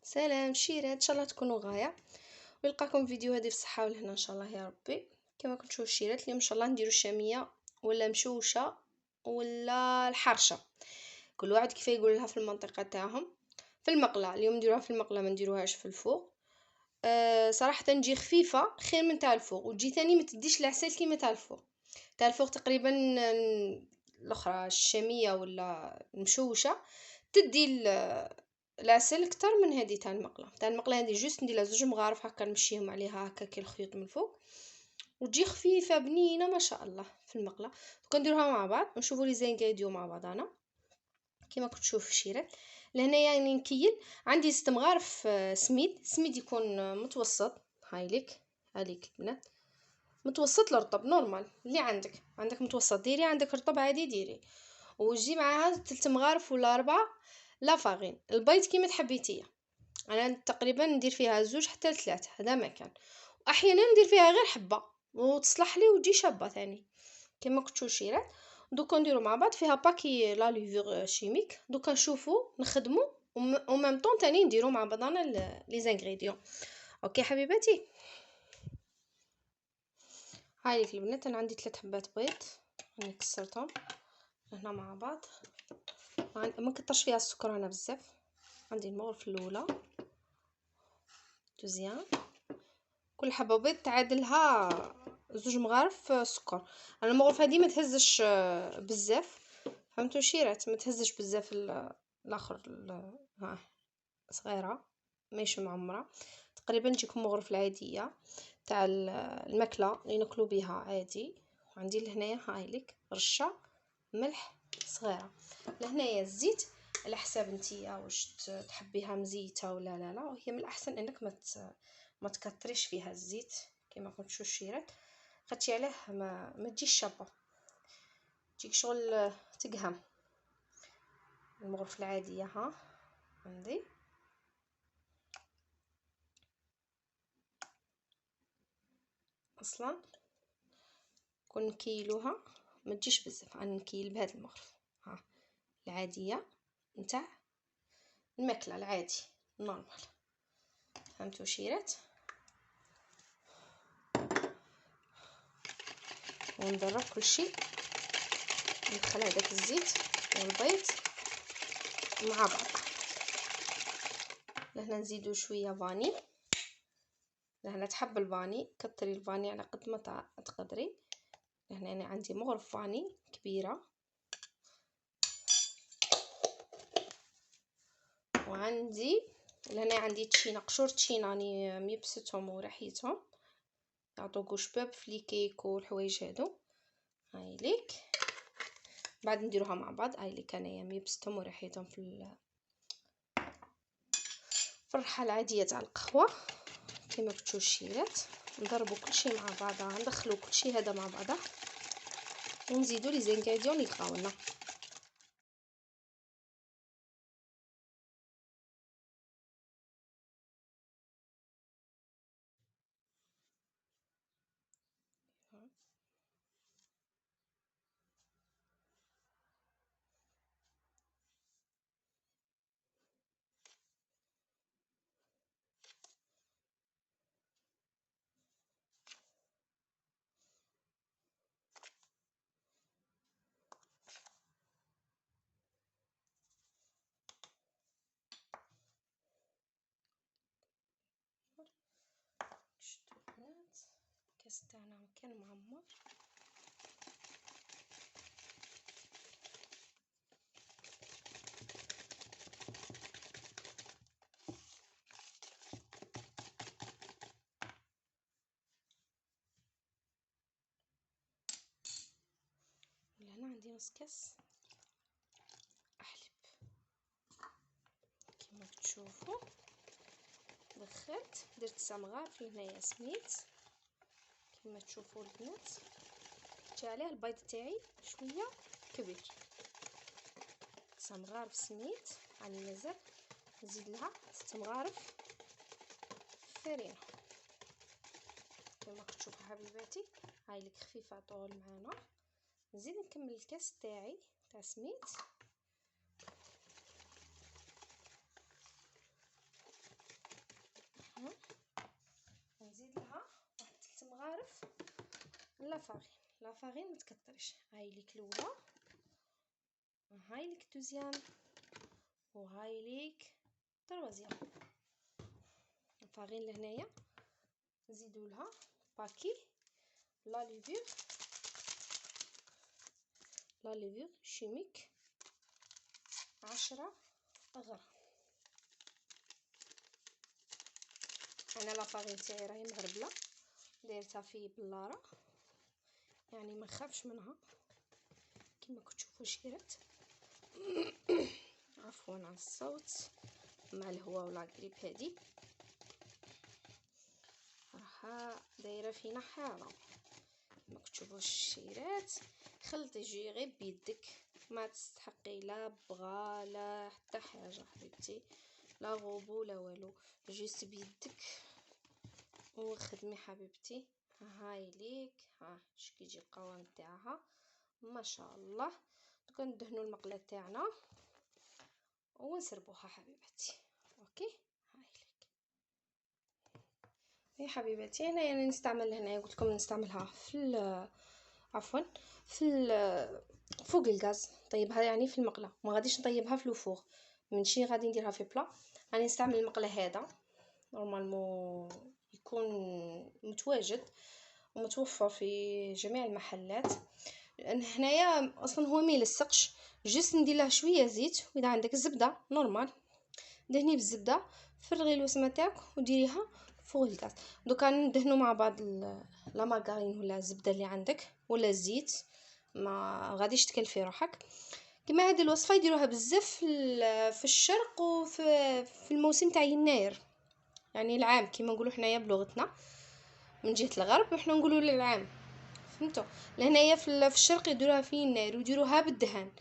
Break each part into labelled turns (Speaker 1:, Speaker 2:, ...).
Speaker 1: سلام شيرات، ان شاء الله تكونوا غايه ونلقاكم فيديو هذه في الصحه والهنا ان شاء الله يا ربي. كما كنتم تشوفوا الشيرات اليوم ان شاء الله نديروا الشاميه ولا مشوشه ولا الحرشه، كل واحد كيف يقول لها في المنطقه تاعهم. في المقله اليوم نديروها في المقله، ما نديروهاش في الفوق. صراحه تجي خفيفه خير من تاع الفوق، وتجي ثاني ما تديش العسل كيما تاع الفوق. تاع الفوق تقريبا الاخرى الشاميه ولا المشوشه تدي العسل كتر من هذه تاع المقله. تاع المقله هذه جوست ندير لها زوج مغارف هكا نمشيهم عليها هكا كي الخيوط من الفوق، وتجي خفيفه بنينه ما شاء الله في المقله. نديروها مع بعض ونشوفوا لي زينغريديو مع بعضنا كما كنت تشوف في الشيرات. لهنايا يعني نكيل عندي 6 مغارف سميد يكون متوسط. هايليك هاليك البنات، متوسط لرطب نورمال اللي عندك متوسط ديري، عندك رطب عادي ديري. وجي معاها 3 مغارف ولا 4 لافاغين البيض كيما تحبيتيه. انا تقريبا ندير فيها 2 حتى 3 هذا ما كان، واحيانا ندير فيها غير حبه وتصلح لي وتجي شابه ثاني كما كنتو شيرات. دوكا نديرو مع بعض فيها باكي لا ليفور شيميك. دوكا نشوفو نخدمو او ميم طون تاني نديرو مع بعضنا لي زانغريديون. اوكي حبيباتي، هاي ليك البنات انا عندي 3 حبات بيض راني كسرتهم هنا مع بعض. ما كترش فيها السكر انا بزاف. عندي المغرف الاولى دوزيام، كل حبه بيض تعادلها 2 مغارف سكر. انا المغرفه هذه ما تهزش بزاف، فهمتوا شيرات ما تهزش بزاف. الاخر ها صغيره ماشي معمره تقريبا تجيكم مغرف العاديه تاع الماكله اللي ناكلو بها عادي. وعندي لهنايا هايليك رشه ملح صغيره. لهنايا الزيت على حساب نتيا واش تحبيها مزيته ولا لا. وهي من الاحسن انك ما تكتريش فيها الزيت كما كنت تشوف الشيرات، خاطشي عليه ما تجيش شابه، تجيك شغل تقهم. المغرف العاديه ها عندي اصلا كون نكيلوها ما تجيش بزاف. انا نكيل بهذا المغرف ها العاديه نتاع الماكله العادي نورمال، فهمتوا شيرات. وندرب كل شيء، ندخل هذاك الزيت والبيض مع بعض. لهنا نزيدو شويه فاني، لهنا تحب الفاني كتري الفاني على قد ما تقدري. لهنا انا عندي مغرف فاني كبيره، وعندي لهنا عندي تشينا قشور تشينا راني ميبستهم وريحيتهم يعطو غوش باب في لي كيك والحوايج هادو. هاي ليك بعد نديروها مع بعض. هاي ليك انايا ميبستهم وريحيتهم في الريحه العاديه تاع القهوه كما كنتو الشيرات. نضربوا كل شيء مع بعضها، ندخلوا كل شيء هذا مع بعضه ونزيدوا لي زينغريديون اللي بقاولنا. شتو البنات الكاس تاعنا كان معمر. هنا عندي نص كاس احلب كما تشوفوا. دخلت درت 9 مغارف هنايا سميت كما تشوفوا البنات. جا عليه البيض تاعي شويه كبير، 9 مغارف سميت على مازال نزيد لها 6 مغارف فرينه كما كتشوفوا حبيباتي. هاي لك خفيفه طول معانا. نزيد نكمل الكاس تاعي تاع سميت. لا فارين ما تكتريش. هاي ليك الاولى، هاي ليك الدوزيام، وهاي ليك التروازيام. الفارين لهنايا نزيدوا لها باكي لا ليفور شيميك 10 غرام. انا لا فارين تاعي راهي مغربله، دايرتها في بلاره يعني ما نخافش منها كما كتشوفوا شيرات. عفوا على الصوت مع الهواء ولا غريب. هذه راها دايره فينا حاره كما كتشوفوا الشيرات. خلطي جي غير بيدك، ما تستحقي لا بغا لا حتى حاجه حبيبتي، لا غوبو لا والو، جيست بيدك وخدمي حبيبتي. هاي ليك، ها شكي يجي القوام تاعها ما شاء الله. دوكا ندهنوا المقله تاعنا ونسربوها حبيبتي. اوكي هاي ليك يا حبيبتي. هنا يعني نستعمل، هنا قلت لكم نستعملها في عفوا في فوق الغاز، طيبها يعني في المقله، ما غاديش نطيبها في الفوغ، منشي غادي نديرها في بلا. راني نستعمل المقله هذا نورمالمون يكون متواجد ومتوفر في جميع المحلات، لان هنايا اصلا هو ما يلصقش. جست ندير له شويه زيت، واذا عندك الزبده نورمال دهني بالزبده، فرغي الوسمه تاعك وديريها فوق الغاز. دوكا ندهنوا مع بعض لا مارغرين ولا الزبده اللي عندك ولا الزيت، ما غاديش تكلفي روحك. كما هذه الوصفه يديروها بزاف في الشرق وفي الموسم تاع يناير، يعني العام كيما نقولوا حنايا بلغتنا من جهه الغرب، وحنا نقولوا للعام، فهمتوا؟ لهنايا في الشرق يديروها في يناير ويديروها بالدهن.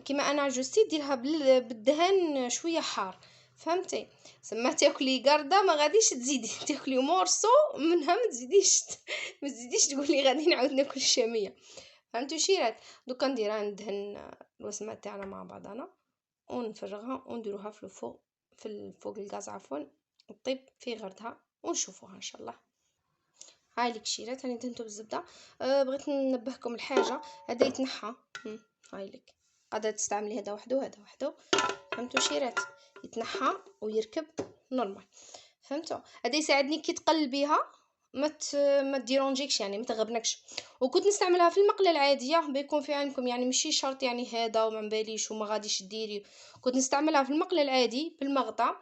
Speaker 1: كيما انا عجوزتي ديرها بالدهن شويه حار، فهمتي؟ سما تاكلي قرده ما غاديش تزيدي تاكلي مورسو منها، ما تزيديش تقولي غادي نعاود ناكل الشاميه، فهمتوا شيرات؟ دوكا ندهن الوسمه تاعنا مع بعضنا ونفرغها ونديروها في الفوق، فوق الغاز عفوا، طيب في غردها ونشوفوها ان شاء الله. هاي ليك شيرات راني دهنتو بالزبده. بغيت ننبهكم الحاجه، هذا يتنحى. هاي ليك قادره تستعملي هذا وحده وهذا وحده، فهمتوا شيرات؟ يتنحى ويركب نورمال، فهمتوا؟ هذا يساعدني كي تقلبيها ما تديرونجيكش، يعني ما تغبنكش. وكنت نستعملها في المقله العاديه بيكون في علمكم، يعني ماشي شرط يعني هذا وما نباليش وما غاديش ديري. كنت نستعملها في المقله العادي بالمغطى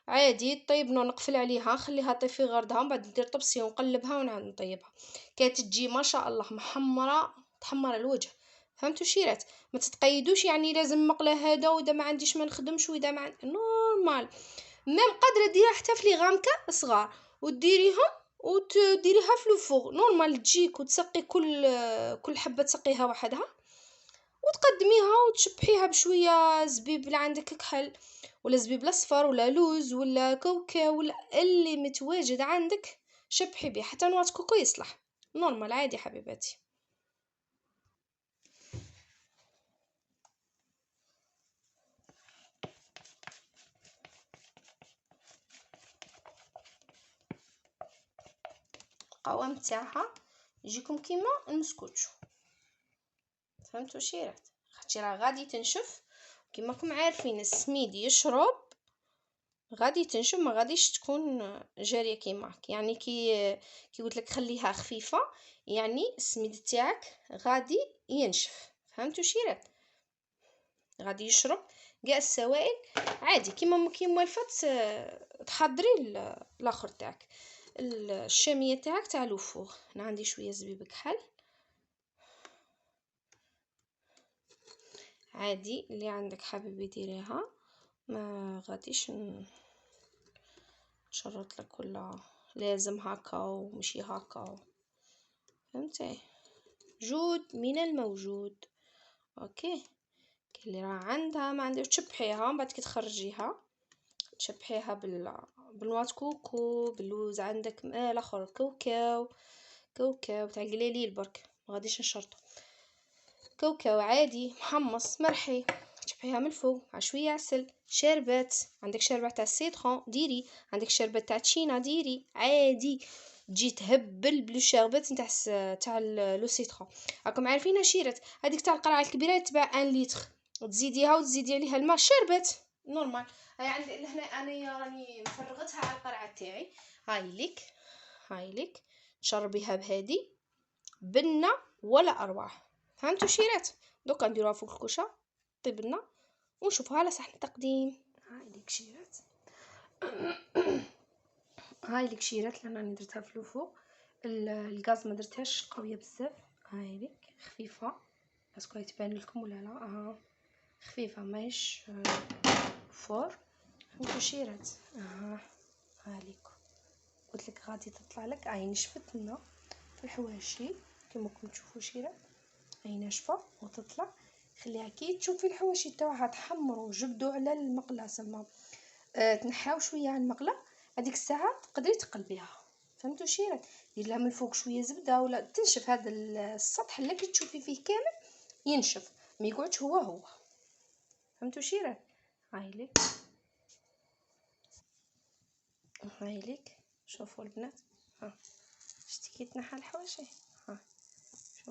Speaker 1: عادي، طيب نقفل عليها نخليها طيب في غردها، ومن بعد ندير طبسي ونقلبها ونعاود نطيبها. كانت تجي ما شاء الله محمره، تحمر الوجه، فهمتوا شيرات؟ ما تتقيدوش يعني لازم مقله هذا، واذا ما عنديش ما نخدمش، واذا ما نورمال ميم قادره ديرها حتى في لي غامكه صغار وديريهم وديريها في الفوغ نورمال تجيك، وتسقي كل حبه تسقيها وحدها، وتقدميها وتشبحيها بشويه زبيب اللي عندك كحل، ولا زبيب الاصفر ولا لوز ولا كوكا ولا اللي متواجد عندك شبحي بيه، حتى نوات كوكو يصلح نورمال عادي حبيباتي. القوام تاعها يجيكم كيما المسكوتشو، فهمتوا شيرات؟ خاطر راه غادي تنشف كيما راكم عارفين السميد يشرب، غادي تنشف ما غاديش تكون جاريه كيماك، يعني كي قلت لك خليها خفيفه، يعني السميد تاعك غادي ينشف، فهمتوا شيرات؟ غادي يشرب كاع السوائل عادي كيما موالفه تحضري الاخر تاعك الشاميه تاعك تاع الفوغ. انا عندي شويه زبيب كحل عادي، اللي عندك حبيبي ديريها، ما غاديش نشرط لك ولا لازم هكا ومشي هكا، فهمتي؟ جود من الموجود. اوكي كاين اللي راه عندها ما عندها تشبحيها، من بعد كي تخرجيها تشبحيها بالنوات كوكو باللوز، عندك الاخر كاوكاو تاع قليليل برك، ما غاديش نشرطو كاوكاو عادي محمص مرحي، تشبحيها من الفوق مع شويه عسل. شربات، عندك شربات تاع السيترون ديري، عندك شربات تاع تشينا ديري عادي، تجي تهبل بلو شاربت نتاع تاع لو سيترون. راكم عارفين عشيرات هذيك تاع القرعه الكبيره تباع 1 لتر، تزيديها وتزيدي عليها الماء شربت نورمال. هاي عندي لهنا انا راني مفرغتها على القرعه تاعي. هاي لك شربيها بهادي بنه ولا اروع. فهمتوا شيرات؟ دوكا نديروها فوق الكوشه طيبنا ونشوفوها على صحن التقديم. هاي لك شيرات هاي لك شيرات اللي انا درتها في الفوق. الغاز ما درتهاش قويه بزاف. هاي لك خفيفه باسكو تبان لكم ولا لا. خفيفه ماهيش فور. فهمتوا شيرات؟ هاليك قلت لك غادي تطلع لك. نشفت لنا في الحواشي كما راكم تشوفوا شيرات. ناشفه وتطلع. خليها كي تشوفي الحواشي تاعها تحمروا جبدوا على المقله سما تنحاو شويه على المقله. هذيك الساعه تقدري تقلبيها. فهمتوا شيرات؟ دير لها من الفوق شويه زبده ولا تنشف هذا السطح اللي كي تشوفي فيه كامل ينشف ما يقعدش هو. فهمتوا شيرات؟ هاي لك شوفوا البنات. شتي كي تنحى الحواشي.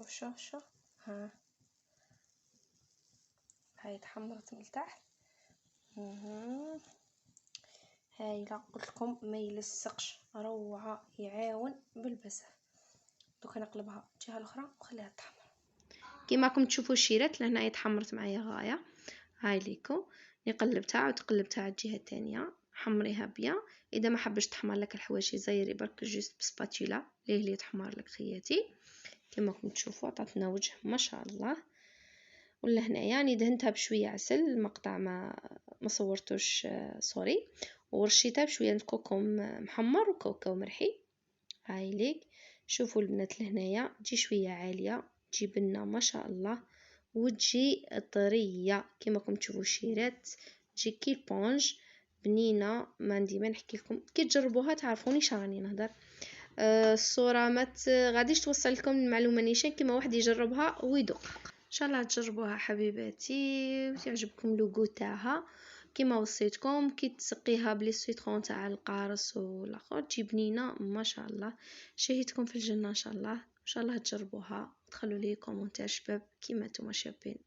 Speaker 1: شوف هاي تحمرت من تحت. هاي لا قلت لكم ما يلصقش روعه يعاون بالبزاف. دوكا نقلبها الجهه الاخرى وخليها تحمر كيما راكم تشوفوا الشيرات لهنا تحمرت معايا غايه. هاي ليكو قلبتها وتقلبتها على الجهه الثانيه. حمريها بيان. اذا ما حبش تحمر لك الحواشي زيري برك جوست بسباتيلا اللي تحمر لك خياتي. كما راكم تشوفوا عطاتنا وجه ما شاء الله. ولا هنايا دهنتها بشويه عسل مقطع ما صورتوش سوري. ورشيتها بشويه كوكوم محمر وكاوكاو مرحي. هاي ليك شوفوا البنات لهنايا تجي شويه عاليه تجي بنه ما شاء الله وتجي طريه كما راكم تشوفوا الشيرات تجي كي البونج بنينه. ما عندي ما نحكي لكم كي تجربوها تعرفوني شراني نهضر. الصوره ما غاديش توصل لكم المعلومه نيشان كما واحد يجربها ويدوق. ان شاء الله تجربوها حبيباتي وتعجبكم لوغو تاعها كيما وصيتكم. كي تسقيها بلي سيترون تاع القارص والاخر تجي بنينه ما شاء الله. شهيتكم في الجنه ان شاء الله. ان شاء الله تجربوها وتخلوا لي كومونتير شباب كيما نتوما شابين.